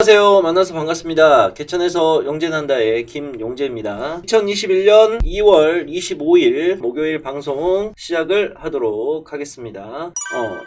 안녕하세요. 만나서 반갑습니다. 개천에서 용재난다의 김용재입니다. 2021년 2월 25일 목요일 방송 시작을 하도록 하겠습니다.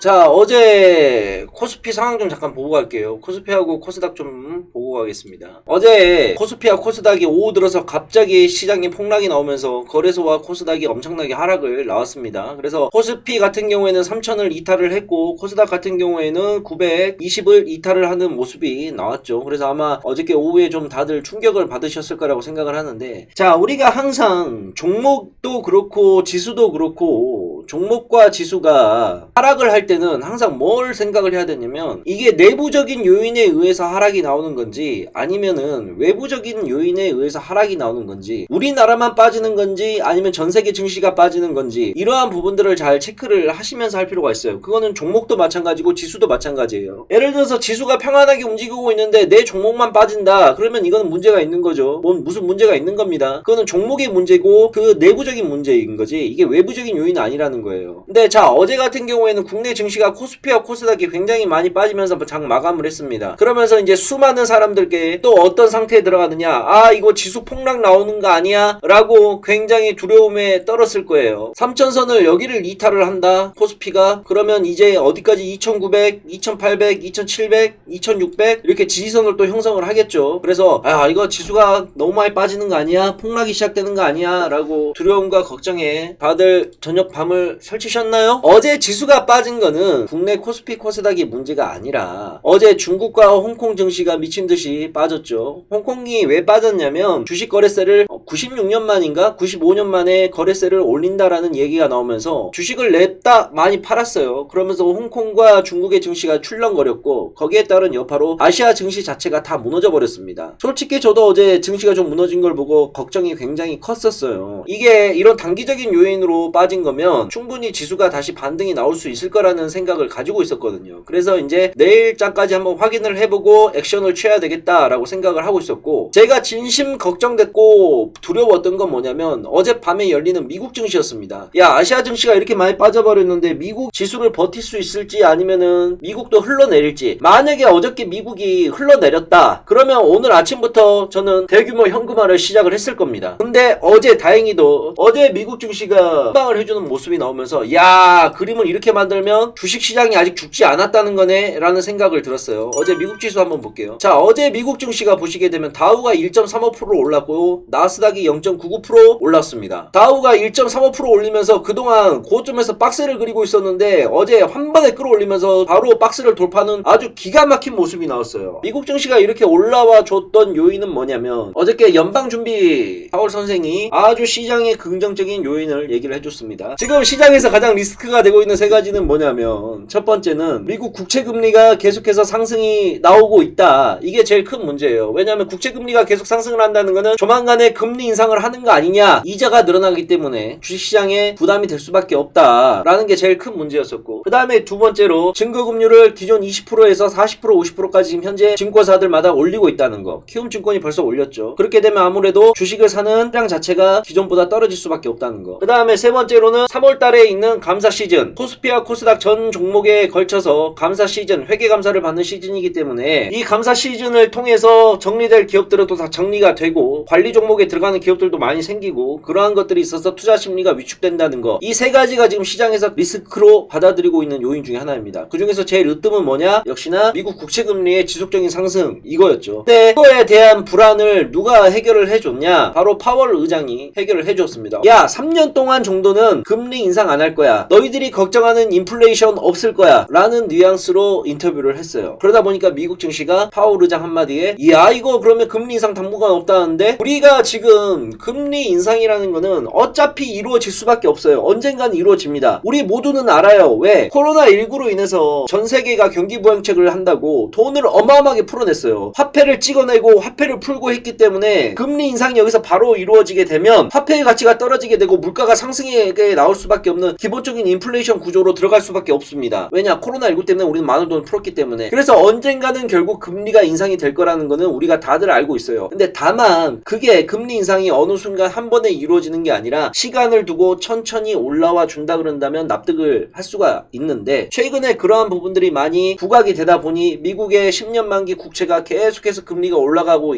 자, 어제 코스피 상황 좀 잠깐 보고 갈게요. 코스피하고 코스닥 좀 보고 가겠습니다. 어제 코스피와 코스닥이 오후 들어서 갑자기 시장에 폭락이 나오면서 거래소와 코스닥이 엄청나게 하락을 나왔습니다. 그래서 코스피 같은 경우에는 3000을 이탈을 했고 코스닥 같은 경우에는 920을 이탈을 하는 모습이 나왔죠. 그래서 아마 어저께 오후에 좀 다들 충격을 받으셨을 거라고 생각을 하는데, 자, 우리가 항상 종목도 그렇고 지수도 그렇고 종목과 지수가 하락을 할 때는 항상 뭘 생각을 해야 되냐면, 이게 내부적인 요인에 의해서 하락이 나오는 건지 아니면은 외부적인 요인에 의해서 하락이 나오는 건지, 우리나라만 빠지는 건지 아니면 전세계 증시가 빠지는 건지, 이러한 부분들을 잘 체크를 하시면서 할 필요가 있어요. 그거는 종목도 마찬가지고 지수도 마찬가지예요. 예를 들어서 지수가 평안하게 움직이고 있는데 내 종목만 빠진다, 그러면 이거는 문제가 있는 거죠. 무슨 문제가 있는 겁니다. 그거는 종목의 문제고 그 내부적인 문제인 거지, 이게 외부적인 요인이 아니라는 거예요. 근데 자, 어제 같은 경우에는 국내 증시가 코스피와 코스닥이 굉장히 많이 빠지면서 장 마감을 했습니다. 그러면서 이제 수많은 사람들께 또 어떤 상태에 들어가느냐, 아, 이거 지수 폭락 나오는 거 아니야? 라고 굉장히 두려움에 떨었을 거예요. 3000선을 여기를 이탈을 한다, 코스피가. 그러면 이제 어디까지 2900, 2800, 2700, 2600 이렇게 지지선을 또 형성을 하겠죠. 그래서 아, 이거 지수가 너무 많이 빠지는 거 아니야? 폭락이 시작되는 거 아니야? 라고 두려움과 걱정에 다들 저녁 밤을 설치셨나요? 어제 지수가 빠진 거는 국내 코스피 코스닥이 문제가 아니라 어제 중국과 홍콩 증시가 미친 듯이 빠졌죠. 홍콩이 왜 빠졌냐면 주식 거래세를 96년 만인가 95년 만에 거래세를 올린다라는 얘기가 나오면서 주식을 냈다 많이 팔았어요. 그러면서 홍콩과 중국의 증시가 출렁거렸고, 거기에 따른 여파로 아시아 증시 자체가 다 무너져 버렸습니다. 솔직히 저도 어제 증시가 좀 무너진 걸 보고 걱정이 굉장히 컸었어요. 이게 이런 단기적인 요인으로 빠진 거면 충분히 지수가 다시 반등이 나올 수 있을 거라는 생각을 가지고 있었거든요. 그래서 이제 내일장까지 한번 확인을 해보고 액션을 취해야 되겠다라고 생각을 하고 있었고, 제가 진심 걱정됐고 두려웠던 건 뭐냐면 어젯밤에 열리는 미국 증시였습니다. 야, 아시아 증시가 이렇게 많이 빠져버렸는데 미국 지수를 버틸 수 있을지 아니면은 미국도 흘러내릴지. 만약에 어저께 미국이 흘러내렸다 그러면 오늘 아침부터 저는 대규모 현금화를 시작을 했을 겁니다. 근데 어제 다행히도 어제 미국 증시가 선방을 해주는 모습이 나오면서, 야, 그림을 이렇게 만들면 주식시장이 아직 죽지 않았다는 거네 라는 생각을 들었어요. 어제 미국 지수 한번 볼게요. 자, 어제 미국 증시가 보시게 되면 다우가 1.35% 올랐고 나스닥이 0.99% 올랐습니다. 다우가 1.35% 올리면서 그동안 고점에서 박스를 그리고 있었는데 어제 한 번에 끌어올리면서 바로 박스를 돌파하는 아주 기가 막힌 모습이 나왔어요. 미국 증시가 이렇게 올라와 줬던 요인은 뭐냐면, 어저께 연방준비 파월 선생이 아주 시장의 긍정적인 요인을 얘기를 해줬습니다. 지금 시장에서 가장 리스크가 되고 있는 세 가지는 뭐냐면, 첫 번째는 미국 국채금리가 계속해서 상승이 나오고 있다. 이게 제일 큰 문제예요. 왜냐하면 국채금리가 계속 상승을 한다는 거는 조만간에 금리 인상을 하는 거 아니냐, 이자가 늘어나기 때문에 주식시장에 부담이 될 수밖에 없다라는 게 제일 큰 문제였었고, 그 다음에 두 번째로 증거금리를 기존 20%에서 40% 50%까지 지금 현재 증권사들마다 올리고 있다는 거. 키움증권이 벌써 올렸죠. 그렇게 되면 아무래도 주식을 사는 시장 자체가 기존보다 떨어질 수밖에 없다는 거. 그 다음에 세 번째로는 3월달에 있는 감사 시즌, 코스피와 코스닥 전 종목에 걸쳐서 감사 시즌, 회계감사를 받는 시즌이기 때문에 이 감사 시즌을 통해서 정리될 기업들은 또 다 정리가 되고 관리 종목에 들어가는 기업들도 많이 생기고, 그러한 것들이 있어서 투자 심리가 위축된다는 거. 이 세 가지가 지금 시장에서 리스크로 받아들이고 있는 요인 중에 하나입니다. 그 중에서 제일 으뜸은 뭐냐? 역시나 미국 국채금리의 지속적인 상승, 이거였죠. 근데 이거에 대한 불안을 누가 해결을 해줬냐? 바로 파월 의장이 해결을 해줬습니다. 야, 3년 동안 정도는 금리 인상 안 할 거야. 너희들이 걱정하는 인플레이션 없을 거야. 라는 뉘앙스로 인터뷰를 했어요. 그러다 보니까 미국 증시가 파월 의장 한마디에, 야, 이거 그러면 금리 인상 당분간 없다는데? 우리가 지금 금리 인상이라는 거는 어차피 이루어질 수밖에 없어요. 언젠간 이루어집니다. 우리 모두는 알아요. 왜? 코로나19로 인해서 전 세계가 경기 부양책을 한다고 돈을 어마어마하게 풀어냈어요. 화폐를 찍어내고 화폐를 풀고 했기 때문에 금리 인상이 여기서 바로 이루어지게 되면 화폐의 가치가 떨어지게 되고 물가가 상승에 나올 수밖에 없는 기본적인 인플레이션 구조로 들어갈 수밖에 없습니다. 왜냐? 코로나19 때문에 우리는 많은 돈을 풀었기 때문에. 그래서 언젠가는 결국 금리가 인상이 될 거라는 거는 우리가 다들 알고 있어요. 근데 다만 그게 금리 인상이 어느 순간 한 번에 이루어지는 게 아니라 시간을 두고 천천히 올라와 준다 그런다면 납득을 할 수가 있는데, 최근에 그러한 부분들이 많이 부각이 되다 보니 미국의 10년 만기 국채가 계속해서 금리가 올라가고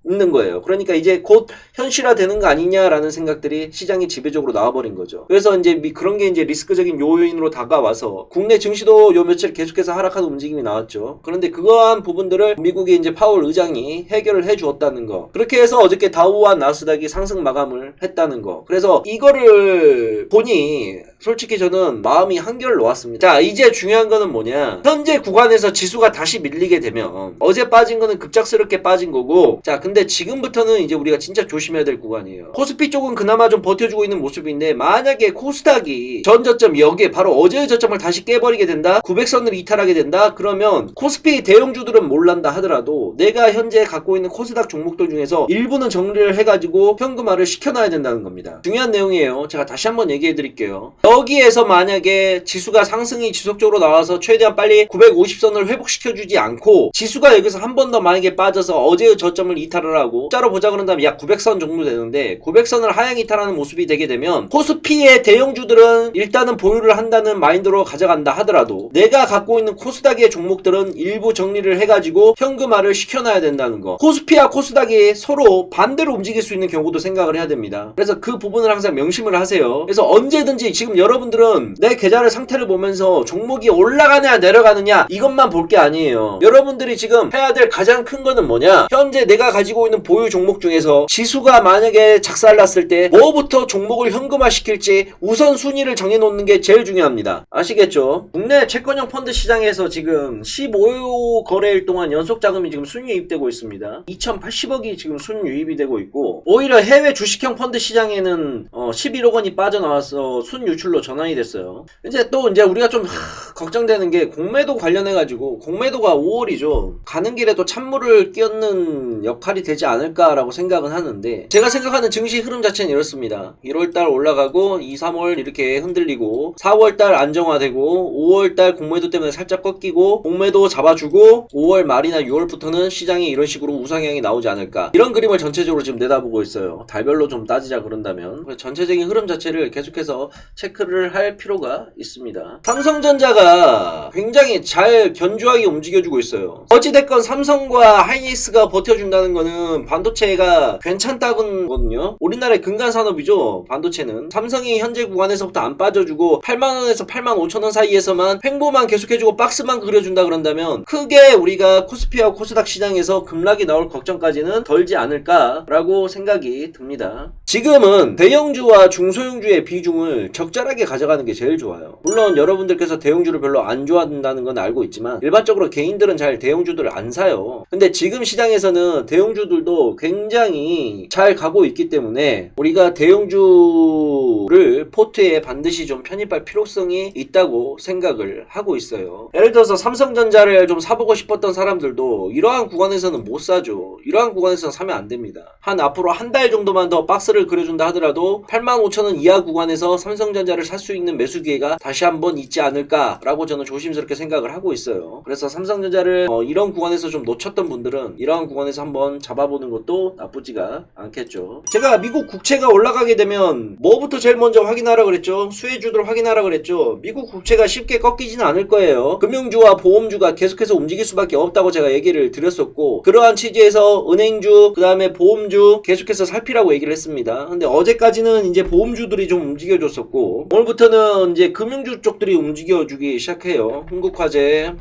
있는 거예요. 그러니까 이제 곧 현실화되는 거 아니냐라는 생각들이 시장이 지배적으로 나와버린 거죠. 그래서 이제 그런 게 이제 리스크적인 요인으로 다가와서 국내 증시도 요 며칠 계속해서 하락하는 움직임이 나왔죠. 그런데 그러한 부분들을 미국의 이제 파월 의장이 해결을 해 주었다는 거. 그렇게 해서 어저께 다우와 나스닥이 상승 마감을 했다는 거. 그래서 이거를 보니 솔직히 저는 마음이 한결 놓았습니다. 자, 이제 중요한 거는 뭐냐? 현재 구간에서 지수가 다시 밀리게 되면 어제 빠진 거는 급작스럽게 빠진 거고, 자, 근데 지금부터는 이제 우리가 진짜 조심해야 될 구간이에요. 코스피 쪽은 그나마 좀 버텨주고 있는 모습인데, 만약에 코스닥이 전 저점 여기에 바로 어제의 저점을 다시 깨버리게 된다, 900선을 이탈하게 된다, 그러면 코스피 대형주들은 몰란다 하더라도 내가 현재 갖고 있는 코스닥 종목들 중에서 일부는 정리를 해가지고 현금화를 시켜놔야 된다는 겁니다. 중요한 내용이에요. 제가 다시 한번 얘기해 드릴게요. 여기에서 만약에 지수가 상승이 지속적으로 나와서 최대한 빨리 950선을 회복시켜주지 않고 지수가 여기서 한 번 더 만약에 빠져서 어제의 저점을 이탈을 하고 숫자로 보자 그런다면 약 900선 정도 되는데, 900선을 하향 이탈하는 모습이 되게 되면 코스피의 대형주들은 일단은 보유를 한다는 마인드로 가져간다 하더라도 내가 갖고 있는 코스닥의 종목들은 일부 정리를 해가지고 현금화를 시켜놔야 된다는 거. 코스피와 코스닥이 서로 반대로 움직일 수 있는 경우도 생각을 해야 됩니다. 그래서 그 부분을 항상 명심을 하세요. 그래서 언제든지 지금 여러분들은 내 계좌의 상태를 보면서 종목이 올라가느냐 내려가느냐 이것만 볼 게 아니에요. 여러분들이 지금 해야 될 가장 큰 거는 뭐냐? 현재 내가 가지고 있는 보유 종목 중에서 지수가 만약에 작살났을 때 뭐부터 종목을 현금화 시킬지 우선 순위를 정해놓는 게 제일 중요합니다. 아시겠죠? 국내 채권형 펀드 시장에서 지금 15 거래일 동안 연속 자금이 지금 순유입되고 있습니다. 2080억이 지금 순유입이 되고 있고, 오히려 해외 주식형 펀드 시장에는 11억 원이 빠져나와서 순유출로 전환이 됐어요. 이제 우리가 좀 걱정되는 게 공매도 관련해가지고, 공매도가 5월이죠. 가는 길에 또 찬물을 끼얹는 역할이 되지 않을까라고 생각은 하는데, 제가 생각하는 증시 흐름 자체는 이렇습니다. 1월달 올라가고 2, 3월 이렇게 흔들리고, 4월달 안정화되고, 5월달 공매도 때문에 살짝 꺾이고 공매도 잡아주고, 5월 말이나 6월부터는 시장이 이런 식으로 우상향이 나오지 않을까, 이런 그림을 전체적으로 지금 내다보고 있어요. 달별로 좀 따지자 그런다면 전체적인 흐름 자체를 계속해서 체크를 할 필요가 있습니다. 삼성전자가 굉장히 잘 견조하게 움직여주고 있어요. 어찌됐건 삼성과 하이닉스가 버텨준다는 거는 반도체가 괜찮다는 거거든요. 우리나라의 근간산업이죠, 반도체는. 삼성이 현재 구간에서부터 안 빠져주고 8만원에서 8만 5천원 사이에서만 횡보만 계속해주고 박스만 그려준다 그런다면 크게 우리가 코스피와 코스닥 시장에서 급락이 나올 걱정까지는 덜지 않을까라고 생각이 듭니다. 지금은 대형주와 중소형주의 비중을 적절하게 가져가는 게 제일 좋아요. 물론 여러분들께서 대형주를 별로 안 좋아한다는 건 알고 있지만 일반적으로 개인들은 잘 대형주들을 안 사요. 근데 지금 시장에서는 대형주들도 굉장히 잘 가고 있기 때문에 우리가 대형주를 포트에 반드시 좀 편입할 필요성이 있다고 생각을 하고 있어요. 예를 들어서 삼성전자를 좀 사보고 싶었던 사람들도 이러한 구간에서는 못 사죠. 이러한 구간에서는 사면 안 됩니다. 앞으로 한 달 정도만 더 박스를 그려준다 하더라도 85,000원 이하 구간에서 삼성전자를 살 수 있는 매수 기회가 다시 한번 있지 않을까라고 저는 조심스럽게 생각을 하고 있어요. 그래서 삼성전자를 이런 구간에서 좀 놓쳤던 분들은 이러한 구간에서 한번 잡아보는 것도 나쁘지가 않겠죠. 제가 미국 국채가 올라가게 되면 뭐부터 제일 먼저 확인하라 그랬죠? 수혜주들 확인하라 그랬죠? 미국 국채가 쉽게 꺾이지는 않을 거예요. 금융주와 보험주가 계속해서 움직일 수밖에 없다고 제가 얘기를 드렸었고, 그러한 취지에서 은행주, 그 다음에 보험주 계속해서 살피라고 얘기를 했습니다. 근데 어제까지는 이제 보험주들이 좀 움직여줬었고, 오늘부터는 이제 금융주 쪽들이 움직여주기 시작해요. 흥국화재,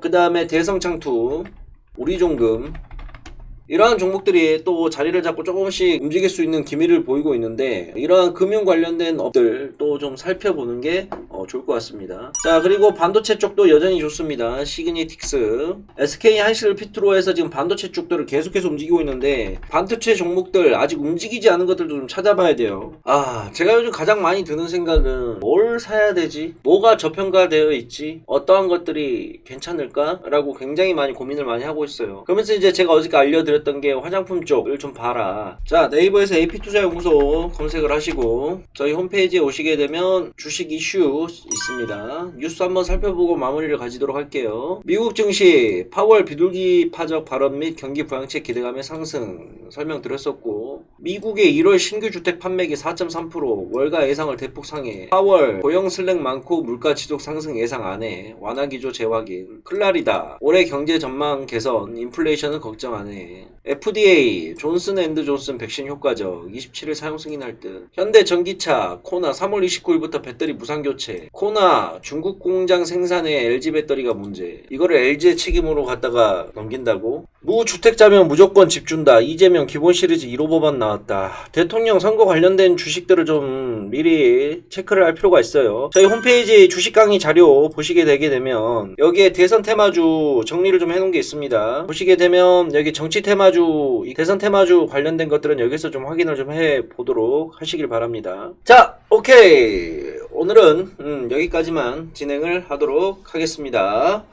그 다음에 대성창투, 우리종금, 이러한 종목들이 또 자리를 잡고 조금씩 움직일 수 있는 기미를 보이고 있는데, 이러한 금융 관련된 업들 또 좀 살펴보는 게 좋을 것 같습니다. 자, 그리고 반도체 쪽도 여전히 좋습니다. 시그니틱스, SK 하이슬피트로에서 지금 반도체 쪽들을 계속해서 움직이고 있는데, 반도체 종목들 아직 움직이지 않은 것들도 좀 찾아봐야 돼요. 제가 요즘 가장 많이 드는 생각은 뭘 사야 되지? 뭐가 저평가되어 있지? 어떠한 것들이 괜찮을까? 라고 굉장히 많이 고민을 많이 하고 있어요. 그러면서 이제 제가 어저께 알려드렸던 게 화장품 쪽을 좀 봐라. 자, 네이버에서 AP투자연구소 검색을 하시고 저희 홈페이지에 오시게 되면 주식 이슈 있습니다. 뉴스 한번 살펴보고 마무리를 가지도록 할게요. 미국 증시 파월 비둘기 파적 발언 및 경기 부양책 기대감의 상승 설명드렸었고, 미국의 1월 신규 주택 판매기 4.3%, 월가 예상을 대폭 상해. 4월 고용 슬랙 많고 물가 지속 상승 예상 안 해. 완화 기조 재확인. 클라리다. 올해 경제 전망 개선, 인플레이션은 걱정 안 해. FDA, 존슨 앤드 존슨 백신 효과적, 27일 사용 승인할 듯. 현대 전기차, 코나 3월 29일부터 배터리 무상 교체. 코나 중국 공장 생산의 LG 배터리가 문제. 이거를 LG의 책임으로 갖다가 넘긴다고? 무주택자면 무조건 집 준다. 이재명 기본 시리즈 1호 법안 나왔다. 대통령 선거 관련된 주식들을 좀 미리 체크를 할 필요가 있어요. 저희 홈페이지 주식 강의 자료 보시게 되게 되면 여기에 대선 테마주 정리를 좀 해놓은 게 있습니다. 보시게 되면 여기 정치 테마주, 이 대선 테마주 관련된 것들은 여기서 좀 확인을 좀 해보도록 하시길 바랍니다. 자, 오케이. 오늘은 여기까지만 진행을 하도록 하겠습니다.